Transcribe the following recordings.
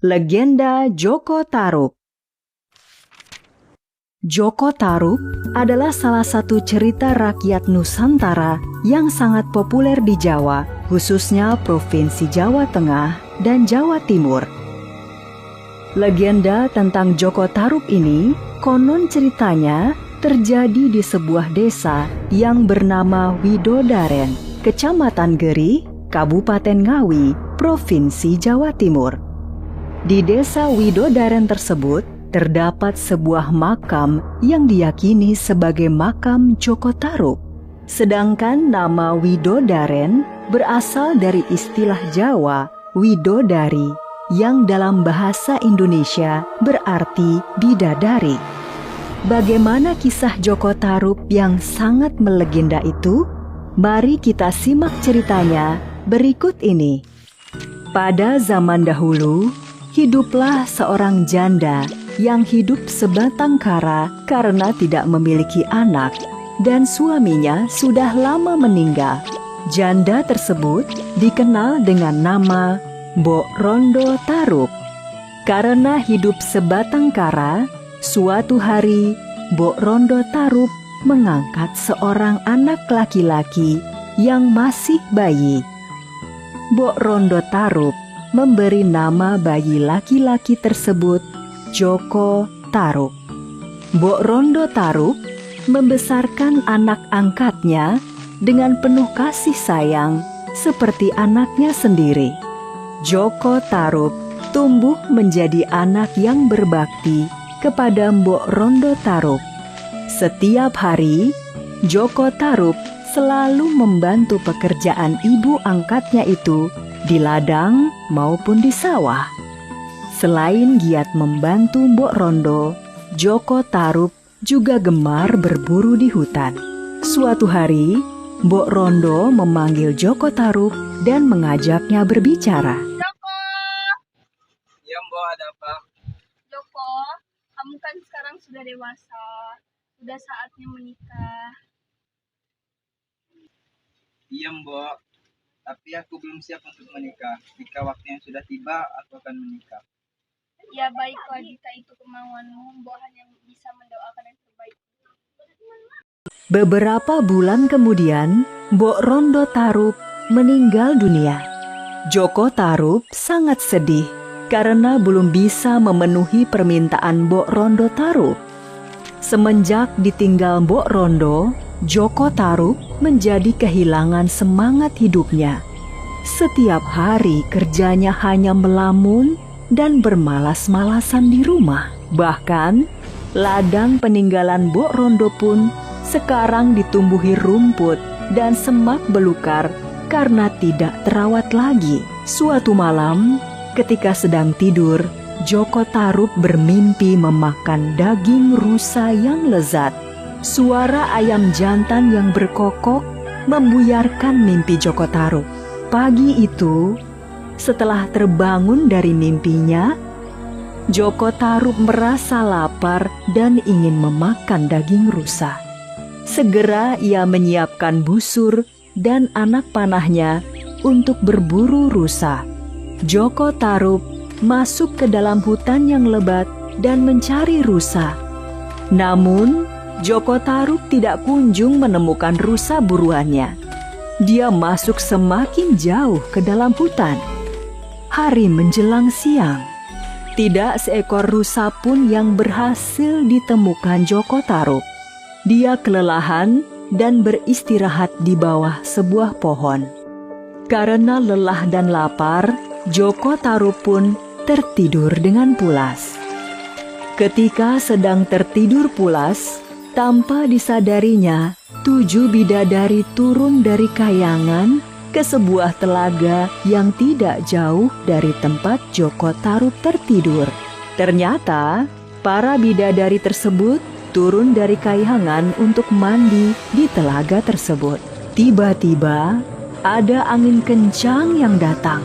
Legenda Joko Tarub. Joko Tarub adalah salah satu cerita rakyat Nusantara yang sangat populer di Jawa, khususnya Provinsi Jawa Tengah dan Jawa Timur. Legenda tentang Joko Tarub ini konon ceritanya terjadi di sebuah desa yang bernama Widodaren, Kecamatan Geri, Kabupaten Ngawi, Provinsi Jawa Timur. Di desa Widodaren tersebut terdapat sebuah makam yang diyakini sebagai makam Joko Tarub. Sedangkan nama Widodaren berasal dari istilah Jawa widodari yang dalam bahasa Indonesia berarti bidadari. Bagaimana kisah Joko Tarub yang sangat melegenda itu? Mari kita simak ceritanya berikut ini. Pada zaman dahulu, hiduplah seorang janda yang hidup sebatang kara karena tidak memiliki anak dan suaminya sudah lama meninggal. Janda tersebut dikenal dengan nama Mbok Rondo Tarub. Karena hidup sebatang kara, suatu hari Mbok Rondo Tarub mengangkat seorang anak laki-laki yang masih bayi. Mbok Rondo Tarub memberi nama bayi laki-laki tersebut Joko Tarub. Mbok Rondo Tarub membesarkan anak angkatnya dengan penuh kasih sayang seperti anaknya sendiri. Joko Tarub tumbuh menjadi anak yang berbakti kepada Mbok Rondo Tarub. Setiap hari, Joko Tarub selalu membantu pekerjaan ibu angkatnya itu di ladang maupun di sawah. Selain giat membantu Mbok Rondo, Joko Tarub juga gemar berburu di hutan. Suatu hari, Mbok Rondo memanggil Joko Tarub dan mengajaknya berbicara. Joko! Ya Mbok, ada apa? Joko, kamu kan sekarang sudah dewasa, sudah saatnya menikah. Iya Mbok, tapi aku belum siap untuk menikah. Jika waktu yang sudah tiba, aku akan menikah. Ya baiklah, jika itu kemauanmu, Mbok hanya bisa mendoakan yang terbaik. Beberapa bulan kemudian, Mbok Rondo Tarub meninggal dunia. Joko Tarub sangat sedih karena belum bisa memenuhi permintaan Mbok Rondo Tarub. Semenjak ditinggal Mbok Rondo, Joko Tarub menjadi kehilangan semangat hidupnya. Setiap hari kerjanya hanya melamun dan bermalas-malasan di rumah. Bahkan, ladang peninggalan Mbok Rondo pun sekarang ditumbuhi rumput dan semak belukar karena tidak terawat lagi. Suatu malam, ketika sedang tidur, Joko Tarub bermimpi memakan daging rusa yang lezat. Suara ayam jantan yang berkokok membuyarkan mimpi Joko Tarub. Pagi itu, setelah terbangun dari mimpinya, Joko Tarub merasa lapar dan ingin memakan daging rusa. Segera ia menyiapkan busur dan anak panahnya untuk berburu rusa. Joko Tarub masuk ke dalam hutan yang lebat dan mencari rusa. Namun, Joko Tarub tidak kunjung menemukan rusa buruannya. Dia masuk semakin jauh ke dalam hutan. Hari menjelang siang, tidak seekor rusa pun yang berhasil ditemukan Joko Tarub. Dia kelelahan dan beristirahat di bawah sebuah pohon. Karena lelah dan lapar, Joko Tarub pun tertidur dengan pulas. Ketika sedang tertidur pulas, tanpa disadarinya, 7 bidadari turun dari kayangan ke sebuah telaga yang tidak jauh dari tempat Joko Tarub tertidur. Ternyata, para bidadari tersebut turun dari kayangan untuk mandi di telaga tersebut. Tiba-tiba, ada angin kencang yang datang.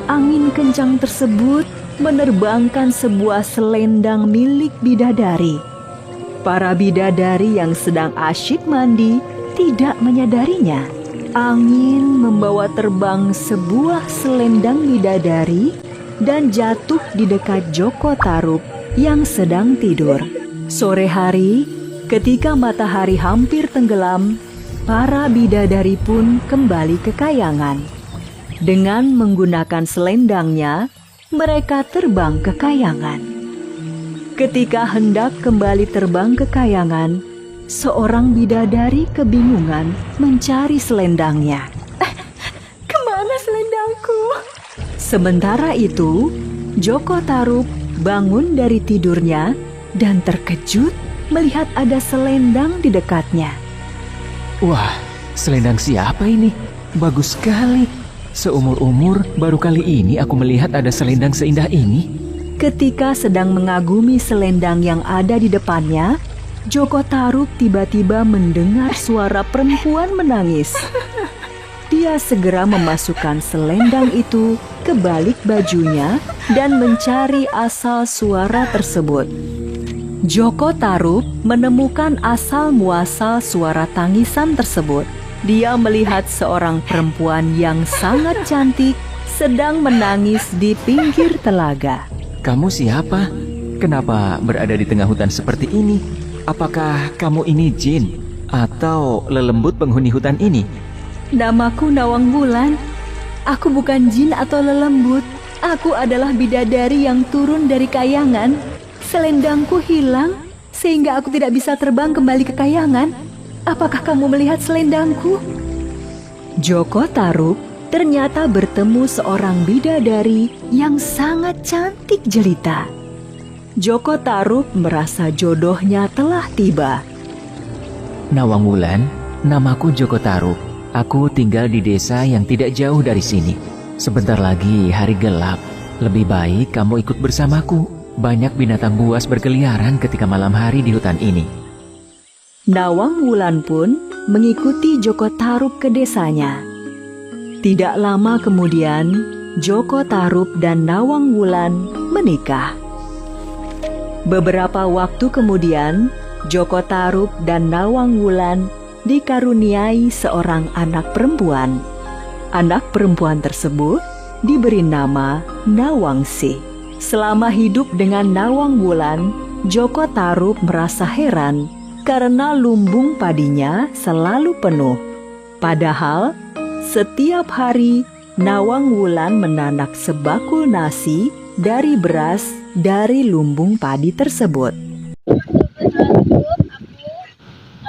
Angin kencang tersebut menerbangkan sebuah selendang milik bidadari. Para bidadari yang sedang asyik mandi tidak menyadarinya. Angin membawa terbang sebuah selendang bidadari dan jatuh di dekat Joko Tarub yang sedang tidur. Sore hari, ketika matahari hampir tenggelam, para bidadari pun kembali ke kayangan. Dengan menggunakan selendangnya, mereka terbang ke kayangan. Ketika hendak kembali terbang ke kayangan, seorang bidadari kebingungan mencari selendangnya. Kemana selendangku? Sementara itu, Joko Tarub bangun dari tidurnya dan terkejut melihat ada selendang di dekatnya. Wah, selendang siapa ini? Bagus sekali. Seumur-umur baru kali ini aku melihat ada selendang seindah ini. Ketika sedang mengagumi selendang yang ada di depannya, Joko Tarub tiba-tiba mendengar suara perempuan menangis. Dia segera memasukkan selendang itu ke balik bajunya dan mencari asal suara tersebut. Joko Tarub menemukan asal-muasal suara tangisan tersebut. Dia melihat seorang perempuan yang sangat cantik sedang menangis di pinggir telaga. Kamu siapa? Kenapa berada di tengah hutan seperti ini? Apakah kamu ini jin atau lelembut penghuni hutan ini? Namaku Nawang Wulan. Aku bukan jin atau lelembut. Aku adalah bidadari yang turun dari kayangan. Selendangku hilang sehingga aku tidak bisa terbang kembali ke kayangan. Apakah kamu melihat selendangku? Joko Tarub ternyata bertemu seorang bidadari yang sangat cantik jelita. Joko Tarub merasa jodohnya telah tiba. Nawang Wulan, namaku Joko Tarub. Aku tinggal di desa yang tidak jauh dari sini. Sebentar lagi hari gelap. Lebih baik kamu ikut bersamaku. Banyak binatang buas berkeliaran ketika malam hari di hutan ini. Nawang Wulan pun mengikuti Joko Tarub ke desanya. Tidak lama kemudian, Joko Tarub dan Nawang Wulan menikah. Beberapa waktu kemudian, Joko Tarub dan Nawang Wulan dikaruniai seorang anak perempuan. Anak perempuan tersebut diberi nama Nawangsi. Selama hidup dengan Nawang Wulan, Joko Tarub merasa heran karena lumbung padinya selalu penuh. Padahal, setiap hari Nawang Wulan menanak sebakul nasi dari beras dari lumbung padi tersebut.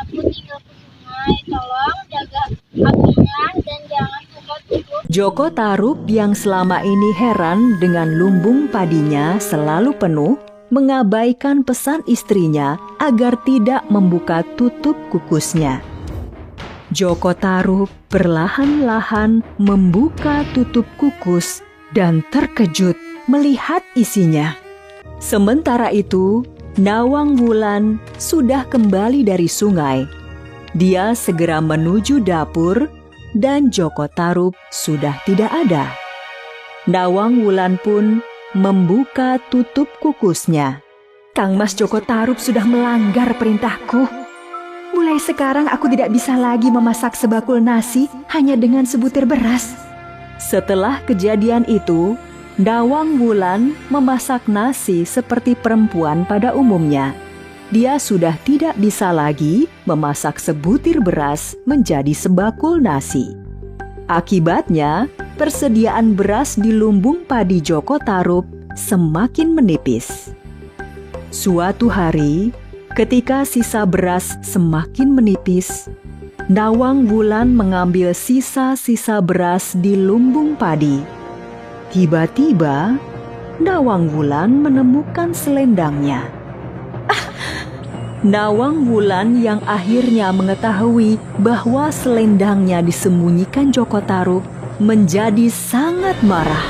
Aku tinggal ke sungai, tolong jaga apinya dan jangan suka tutup. Joko Tarub yang selama ini heran dengan lumbung padinya selalu penuh, mengabaikan pesan istrinya agar tidak membuka tutup kukusnya. Joko Tarub perlahan-lahan membuka tutup kukus dan terkejut melihat isinya. Sementara itu, Nawang Wulan sudah kembali dari sungai. Dia segera menuju dapur dan Joko Tarub sudah tidak ada. Nawang Wulan pun membuka tutup kukusnya. Kang Mas Joko Tarub sudah melanggar perintahku. Mulai sekarang aku tidak bisa lagi memasak sebakul nasi hanya dengan sebutir beras. Setelah kejadian itu, Nawang Wulan memasak nasi seperti perempuan pada umumnya. Dia sudah tidak bisa lagi memasak sebutir beras menjadi sebakul nasi. Akibatnya, persediaan beras di lumbung padi Joko Tarub semakin menipis. Suatu hari, ketika sisa beras semakin menipis, Nawang Wulan mengambil sisa-sisa beras di lumbung padi. Tiba-tiba, Nawang Wulan menemukan selendangnya. Nawang Wulan yang akhirnya mengetahui bahwa selendangnya disembunyikan Joko Tarub menjadi sangat marah.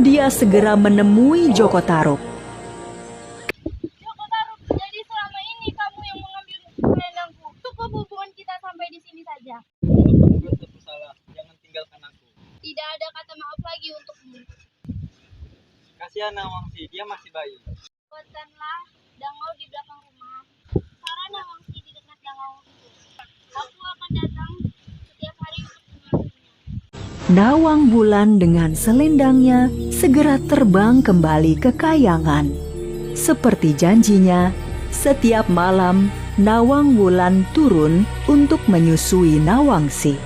Dia segera menemui Joko Tarub. Joko Tarub, jadi selama ini kamu yang mengambil selendangku. Cukup hubungan kita sampai di sini saja. Kalau kamu berbuat salah, jangan tinggalkan aku. Tidak ada kata maaf lagi untukmu. Kasihan Nawangsi, dia masih bayi. Buatkanlah dangau di belakang rumah. Sarana Nawangsi di dekat dangau itu. Aku akan datang setiap hari untuk mengambilnya. Nawang Wulan dengan selendangnya segera terbang kembali ke kayangan. Seperti janjinya, setiap malam Nawang Wulan turun untuk menyusui Nawangsi.